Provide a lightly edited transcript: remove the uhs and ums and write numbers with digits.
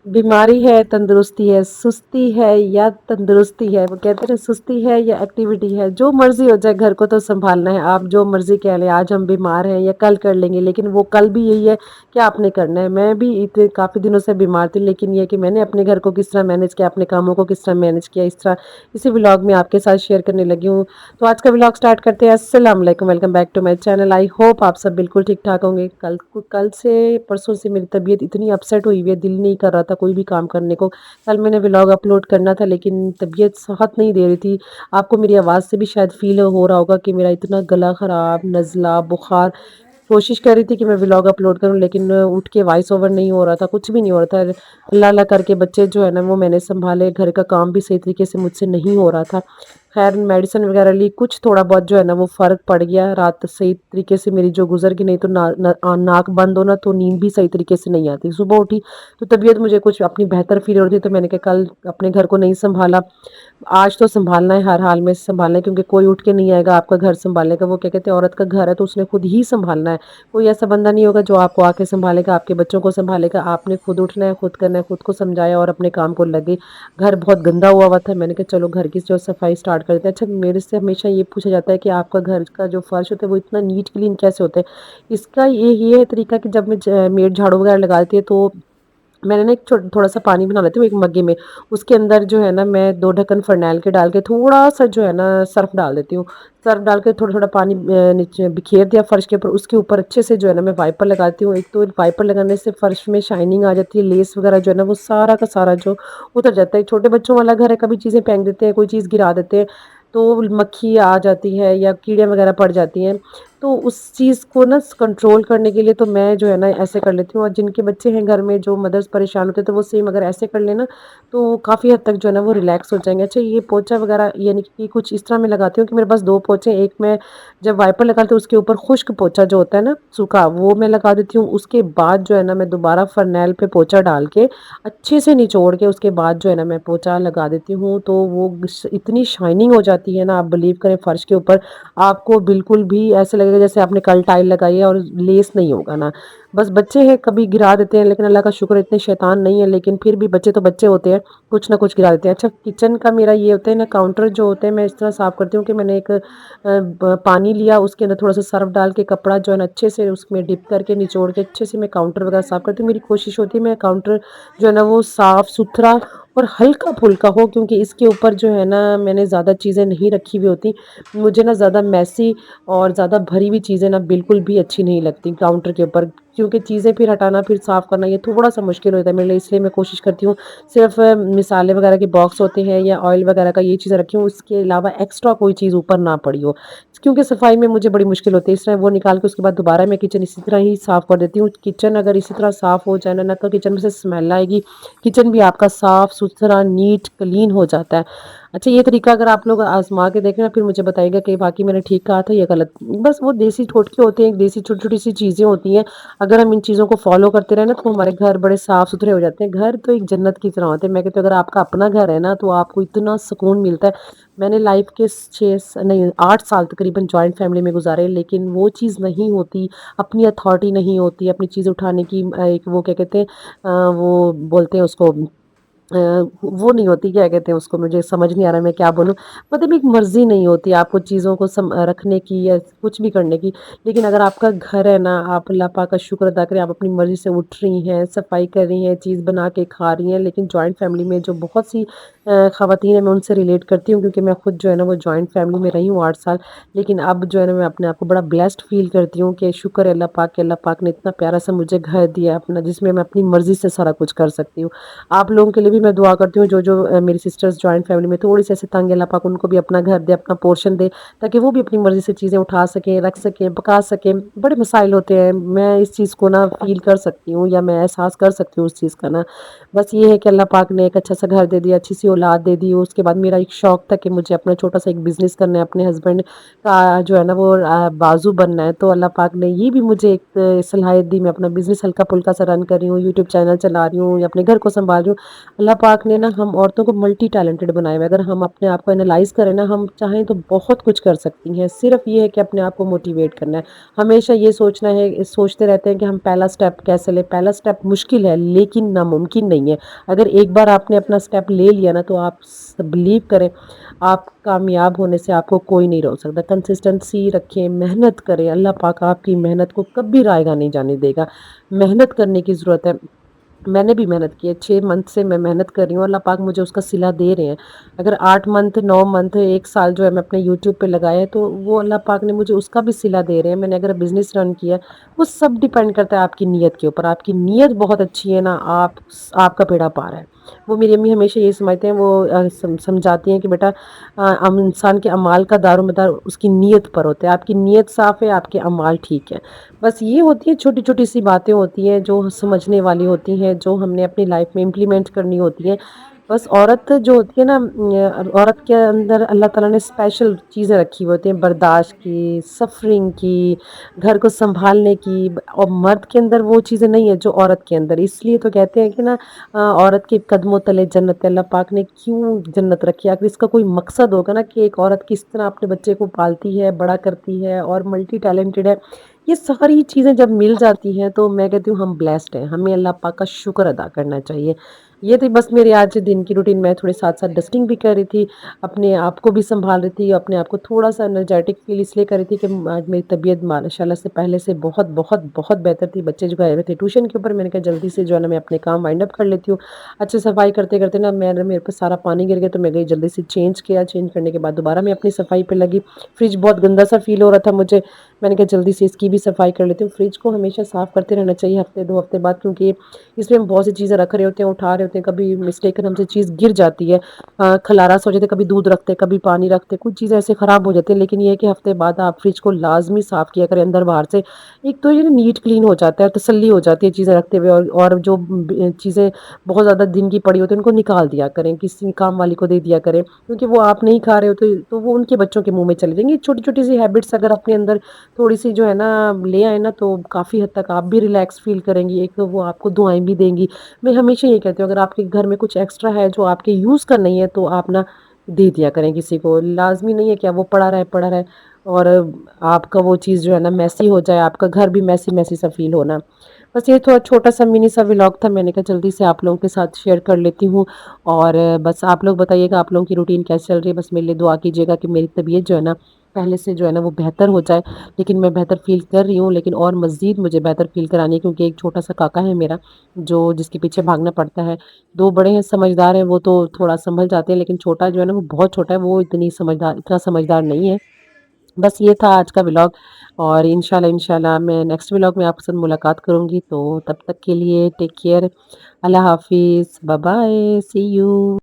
बीमारी है, तंदुरुस्ती है, सुस्ती है या तंदुरुस्ती है, वो कहते हैं ना सुस्ती है या एक्टिविटी है, जो मर्जी हो जाए घर को तो संभालना है। आप जो मर्जी कह लें आज हम बीमार हैं या कल कर लेंगे, लेकिन वो कल भी यही है कि आपने करना है। मैं भी इतने काफ़ी दिनों से बीमार थी, लेकिन ये कि मैंने अपने घर को किस तरह मैनेज किया, अपने कामों को किस तरह मैनेज किया, इस तरह इसी व्लॉग में आपके साथ शेयर करने लगी हूँ। तो आज का व्लॉग स्टार्ट करते हैं। अस्सलाम वालेकुम, welcome back to my channel. I hope आप सब बिल्कुल ठीक ठाक होंगे। कल से परसों से मेरी तबीयत इतनी अपसेट हुई हुई है, दिल नहीं कर रहा था कोई भी काम करने को। कल मैंने व्लॉग अपलोड करना था, लेकिन तबीयत साथ नहीं दे रही थी। आपको मेरी आवाज़ से भी शायद फील हो रहा होगा कि मेरा इतना गला ख़राब, नज़ला, बुखार। कोशिश कर रही थी कि मैं व्लॉग अपलोड करूं, लेकिन उठ के वॉइस ओवर नहीं हो रहा था, कुछ भी नहीं हो रहा था। अल्लाह अल्लाह करके बच्चे जो है ना वो मैंने संभाले, घर का काम भी सही तरीके से मुझसे नहीं हो रहा था। खैर मेडिसिन वगैरह ली, कुछ थोड़ा बहुत जो है ना वो फ़र्क पड़ गया। रात सही तरीके से मेरी जो गुजर गई, नहीं तो नाक बंद हो ना तो नींद भी सही तरीके से नहीं आती। सुबह उठी तो तबीयत मुझे कुछ अपनी बेहतर फील हो रही थी, तो मैंने कहा कल अपने घर को नहीं संभाला, आज तो संभालना है, हर हाल में संभालना है, क्योंकि कोई उठ के नहीं आएगा आपका घर संभालने का। वो क्या कहते हैं, औरत का घर है तो उसने खुद ही संभालना है। कोई ऐसा बंदा नहीं होगा जो आपको आके संभालेगा, आपके बच्चों को संभालेगा। आपने खुद उठना है, खुद करना है, खुद को समझाया और अपने काम को लगे। घर बहुत गंदा हुआ हुआ था, मैंने कहा चलो घर की जो सफाई स्टार्ट करते हैं। अच्छा, मेरे से हमेशा ये पूछा जाता है कि आपका घर का जो फर्श होता है वो इतना नीट क्लीन कैसे होता है। इसका ये है तरीका कि जब मैं मेड झाड़ू वगैरह लगाती है तो मैंने ना एक थोड़ा सा पानी बना लेती हूँ एक मग्गे में। उसके अंदर जो है ना मैं 2 ढक्कन फ़रनैल के डाल के थोड़ा सा जो है ना सर्फ़ डाल देती हूँ। सर्फ़ डाल के थोड़ा-थोड़ा पानी नीचे बिखेर दिया फ़र्श के ऊपर, उसके ऊपर अच्छे से जो है ना मैं वाइपर लगाती हूँ। एक तो वाइपर लगाने से फ़र्श में शाइनिंग आ जाती है, लेस वगैरह जो है ना वो सारा का सारा जो उतर जाता है। छोटे बच्चों वाला घर है, कभी चीज़ें फेंक देते हैं, कोई चीज़ गिरा देते हैं, तो मक्खी आ जाती है या कीड़े वगैरह पड़ जाती हैं। तो उस चीज़ को ना कंट्रोल करने के लिए तो मैं जो है ना ऐसे कर लेती हूँ, और जिनके बच्चे हैं घर में जो मदर्स परेशान होते हैं तो वो सेम अगर ऐसे कर लेना तो काफ़ी हद तक जो है ना वो रिलैक्स हो जाएंगे। अच्छा, ये पोछा वगैरह यानी कि कुछ इस तरह मैं लगाती हूँ कि मेरे पास 2 पोछे, एक मैं जब वाइपर लगाती हूँ उसके ऊपर खुश्क पोछा जो होता है ना सूखा, वो मैं लगा देती हूँ। उसके बाद जो है ना मैं दोबारा फरनैल पे पोछा डाल के अच्छे से निचोड़ के उसके बाद जो है ना मैं पोछा लगा देती हूँ, तो वो इतनी शाइनिंग हो जाती है ना, आप बिलीव करें फर्श के ऊपर आपको बिल्कुल भी ऐसे लगेगा जैसे आपने कल टाइल लगाई है, और लेस नहीं होगा ना। बस बच्चे हैं कभी गिरा देते हैं, लेकिन अल्लाह का शुक्र इतने शैतान नहीं है, लेकिन फिर भी बच्चे तो बच्चे होते हैं, कुछ ना कुछ गिरा देते हैं। अच्छा, किचन का मेरा ये होता है ना, काउंटर जो होते हैं मैं इस तरह साफ़ करती हूँ कि मैंने एक पानी लिया, उसके अंदर थोड़ा सा सर्फ डाल के कपड़ा जो है ना अच्छे से उसमें डिप करके निचोड़ के अच्छे से मैं काउंटर वगैरह साफ़ करती हूँ। मेरी कोशिश होती है मैं काउंटर जो है ना वो साफ़ सुथरा और हल्का फुल्का हो, क्योंकि इसके ऊपर जो है ना मैंने ज़्यादा चीज़ें नहीं रखी हुई होती। मुझे ना ज़्यादा मैसी और ज़्यादा भरी हुई चीज़ें ना बिल्कुल भी अच्छी नहीं लगती काउंटर के ऊपर, क्योंकि चीज़ें फिर हटाना फिर साफ़ करना ये थोड़ा-सा मुश्किल होता है मेरे लिए। इसलिए मैं कोशिश करती हूँ सिर्फ़ मसाले वगैरह के बॉक्स होते हैं या ऑयल वगैरह का ये चीज़ें रखी हूँ, उसके अलावा एक्स्ट्रा कोई चीज़ ऊपर ना पड़ी हो, क्योंकि सफाई में मुझे बड़ी मुश्किल होती है। इस तरह वो निकाल के उसके बाद दोबारा मैं किचन इसी तरह ही साफ़ कर देती हूँ। किचन अगर इसी तरह साफ़ हो जाए ना तो किचन में से स्मेल आएगी, किचन भी आपका साफ़ सुथरा नीट क्लीन हो जाता है। अच्छा, ये तरीका अगर आप लोग आज़मा के देखें ना फिर मुझे बताइएगा कि वाक़ई मैंने ठीक कहा था या गलत। बस वो देसी टोटके होते हैं, देसी छोटी-छोटी सी चीज़ें होती हैं। अगर हम इन चीज़ों को फ़ॉलो करते रहें ना तो हमारे घर बड़े साफ़-सुथरे हो जाते हैं। घर तो एक जन्नत की तरह होते हैं। मैं कहती हूँ अगर आपका अपना घर है ना तो आपको इतना सुकून मिलता है। मैंने लाइफ़ के 6 नहीं 8 साल तकरीबन जॉइंट फ़ैमिली में गुज़ारे, लेकिन वो चीज़ नहीं होती, अपनी अथॉरिटी नहीं होती, अपनी चीज़ उठाने की एक वो क्या कहते हैं वो बोलते हैं उसको वो नहीं होती, क्या कहते हैं उसको, मुझे समझ नहीं आ रहा मैं क्या बोलूँ। मतलब एक मर्ज़ी नहीं होती आपको चीज़ों को रखने की या कुछ भी करने की। लेकिन अगर आपका घर है ना, आप अल्लाह पाक का शुक्र अदा करें, आप अपनी मर्ज़ी से उठ रही हैं, सफाई कर रही हैं, चीज़ बना के खा रही हैं। लेकिन जॉइंट फ़ैमिली में जो बहुत सी ख़वातीन हैं मैं उनसे रिलेट करती हूँ, क्योंकि मैं खुद जो है ना वो जॉइंट फ़ैमिली में रही हूँ 8 साल। लेकिन अब जो है ना मैं अपने आप को बड़ा ब्लेस्ड फ़ील करती हूँ कि शुक्र है अल्लाह पाक के, अल्लाह पाक ने इतना प्यारा सा मुझे घर दिया है अपना, जिसमें मैं अपनी मर्ज़ी से सारा कुछ कर सकती हूँ। आप लोगों के लिए भी मैं दुआ करती हूँ जो मेरी सिस्टर्स जॉइंट फैमिली में थोड़ी-सी ऐसे तंग है, अल्लाह पाक उनको भी अपना घर दे, अपना पोर्शन दे, ताकि वो भी अपनी मर्ज़ी से चीज़ें उठा सकें, रख सकें, पका सकें। बड़े मसाइल होते हैं, मैं इस चीज़ को ना फ़ील कर सकती हूँ या मैं एहसास कर सकती हूँ उस चीज़ का ना। बस ये है कि अल्लाह पाक ने एक अच्छा-सा घर दे दिया, अच्छी-सी औलाद दे दी। उसके बाद मेरा एक शौक था कि मुझे अपना छोटा-सा एक बिज़नेस करना है, अपने हस्बैंड का जो है ना वो बाज़ू बनना है। तो अल्लाह पाक ने ये भी मुझे एक सलाहियत दी, मैं अपना बिज़नेस हल्का-फुल्का सा रन कर रही हूँ, यूट्यूब चैनल चला रही हूँ या अपने घर को सँभाल रही हूँ। अल्लाह اللہ پاک نے نا ہم عورتوں کو ملٹی ٹیلنٹڈ بنایا ہوا ہے۔ اگر ہم اپنے آپ کو انالائز کریں نا، ہم چاہیں تو بہت کچھ کر سکتی ہیں، صرف یہ ہے کہ اپنے آپ کو موٹیویٹ کرنا ہے۔ ہمیشہ یہ سوچتے رہتے ہیں کہ ہم پہلا سٹیپ کیسے لیں۔ پہلا سٹیپ مشکل ہے لیکن ناممکن نہیں ہے۔ اگر ایک بار آپ نے اپنا سٹیپ لے لیا نا، تو آپ بلیو کریں، آپ کامیاب ہونے سے آپ کو کوئی نہیں روک سکتا۔ کنسسٹنسی رکھیں، محنت کریں، اللہ پاک آپ کی محنت کو کبھی رائیگاں نہیں جانے دے گا۔ محنت کرنے کی ضرورت ہے۔ میں نے بھی محنت کی ہے، 6 منتھ سے میں محنت کر رہی ہوں، اللہ پاک مجھے اس کا صلہ دے رہے ہیں۔ اگر 8 منتھ 9 منتھ 1 سال جو ہے میں اپنے یوٹیوب پہ لگایا ہے، تو وہ اللہ پاک نے مجھے اس کا بھی صلہ دے رہے ہیں۔ میں نے اگر بزنس رن کیا ہے، وہ سب ڈیپینڈ کرتا ہے آپ کی نیت کے اوپر۔ آپ کی نیت بہت اچھی ہے نا، آپ کا بیڑا پار ہے۔ وہ میری امی ہمیشہ یہ سمجھتے ہیں، وہ سمجھاتی ہیں کہ بیٹا انسان کے اعمال کا دار و مدار اس کی نیت پر ہوتا ہے۔ آپ کی نیت صاف ہے، آپ کے اعمال ٹھیک ہے۔ بس یہ ہوتی ہے، چھوٹی چھوٹی سی باتیں ہوتی ہیں جو سمجھنے والی ہوتی ہیں، جو ہم نے اپنی لائف میں امپلیمنٹ کرنی ہوتی ہیں۔ بس عورت جو ہوتی ہے نا، عورت کے اندر اللہ تعالیٰ نے اسپیشل چیزیں رکھی ہوئی ہوتی ہیں، برداشت کی، سفرنگ کی، گھر کو سنبھالنے کی، اور مرد کے اندر وہ چیزیں نہیں ہیں جو عورت کے اندر۔ اس لیے تو کہتے ہیں کہ نا عورت کے قدموں تلے جنت ہے۔ اللہ پاک نے کیوں جنت رکھی ہے؟ اگر اس کا کوئی مقصد ہوگا نا کہ ایک عورت کس طرح اپنے بچے کو پالتی ہے، بڑا کرتی ہے اور ملٹی ٹیلنٹڈ ہے، یہ ساری چیزیں جب مل جاتی ہیں تو میں کہتی ہوں ہم بلیسڈ ہیں۔ ہمیں اللہ پاک کا شکر ادا کرنا چاہیے۔ یہ تھی بس میری آج دن کی روٹین۔ میں تھوڑے ساتھ ساتھ ڈسٹنگ بھی کر رہی تھی، اپنے آپ کو بھی سنبھال رہی تھی، اپنے آپ کو تھوڑا سا انرجیٹک فیل اس لیے کر رہی تھی کہ آج میری طبیعت ماشاء اللہ سے پہلے سے بہت بہت بہت بہتر تھی۔ بچے جو گئے ہوئے تھے ٹیوشن کے اوپر، میں نے کہا جلدی سے جو ہے نا میں اپنے کام وائنڈ اپ کر لیتی ہوں۔ اچھے صفائی کرتے کرتے نا میرے پہ سارا پانی گر گیا، تو میں گئی جلدی سے چینج کیا۔ چینج کرنے کے بعد دوبارہ میں اپنی صفائی پہ لگی۔ فریج بہت گندا سا فیل ہو رہا تھا مجھے، میں نے کہا جلدی سے اس کی بھی صفائی کر لیتی ہوں۔ فریج کو ہمیشہ صاف کرتے رہنا چاہیے ہفتے 2 ہفتے بعد، کیونکہ اس میں ہم بہت سی چیزیں رکھ رہے ہوتے ہیں، اٹھا رہے ہوتے ہیں، کبھی مسٹیکن ہم سے چیز گر جاتی ہے، خلاراس ہو جاتے، کبھی دودھ رکھتے کبھی پانی رکھتے، کچھ چیزیں ایسے خراب ہو جاتی ہیں۔ لیکن یہ ہے کہ ہفتے بعد آپ فریج کو لازمی صاف کیا کریں اندر باہر سے۔ ایک تو یہ نیٹ کلین ہو جاتا ہے، تسلی ہو جاتی ہے چیزیں رکھتے ہوئے، اور جو چیزیں بہت زیادہ دن کی پڑی ہوتی ہیں ان کو نکال دیا کریں، کسی کام والی کو دے دیا کریں، کیونکہ وہ آپ نہیں کھا رہے ہوتے تو وہ ان کے بچوں کے منہ میں چلے جائیں گے۔ چھوٹی چھوٹی سی ہیبٹس اگر اپنے اندر تھوڑی سی جو ہے نا لے آئے نا، تو کافی حد تک آپ بھی ریلیکس فیل کریں گی، ایک تو وہ آپ کو دعائیں بھی دیں گی۔ میں ہمیشہ یہ کہتی ہوں اگر آپ کے گھر میں کچھ ایکسٹرا ہے جو آپ کے یوز کا نہیں ہے، تو آپ نا دے دیا کریں کسی کو۔ لازمی نہیں ہے کہ وہ پڑا رہے اور آپ کا وہ چیز جو ہے نا میسی ہو جائے، آپ کا گھر بھی میسی میسی سا فیل ہونا۔ بس یہ تھوڑا چھوٹا سا منی سا ولاگ تھا، میں نے کہا جلدی سے آپ لوگوں کے ساتھ شیئر کر لیتی ہوں۔ اور بس آپ لوگ بتائیے گا آپ لوگوں کی روٹین کیسے چل رہی ہے۔ بس میرے لیے دعا کیجیے گا کہ میری طبیعت جو ہے نا پہلے سے جو ہے نا وہ بہتر ہو جائے، لیکن میں بہتر فیل کر رہی ہوں، لیکن اور مزید مجھے بہتر فیل کرانی ہے، کیونکہ ایک چھوٹا سا کاکا ہے میرا جس کے پیچھے بھاگنا پڑتا ہے۔ 2 بڑے ہیں سمجھدار ہیں، وہ تو تھوڑا سنبھل جاتے ہیں، لیکن چھوٹا جو ہے نا وہ بہت چھوٹا ہے، وہ اتنا سمجھدار نہیں ہے۔ بس یہ تھا آج کا ولاگ، اور انشاءاللہ میں نیکسٹ ولاگ میں آپ کے ساتھ ملاقات کروں گی۔ تو تب تک کے لیے ٹیک کیئر، اللہ حافظ، بائے بائے، سی یو۔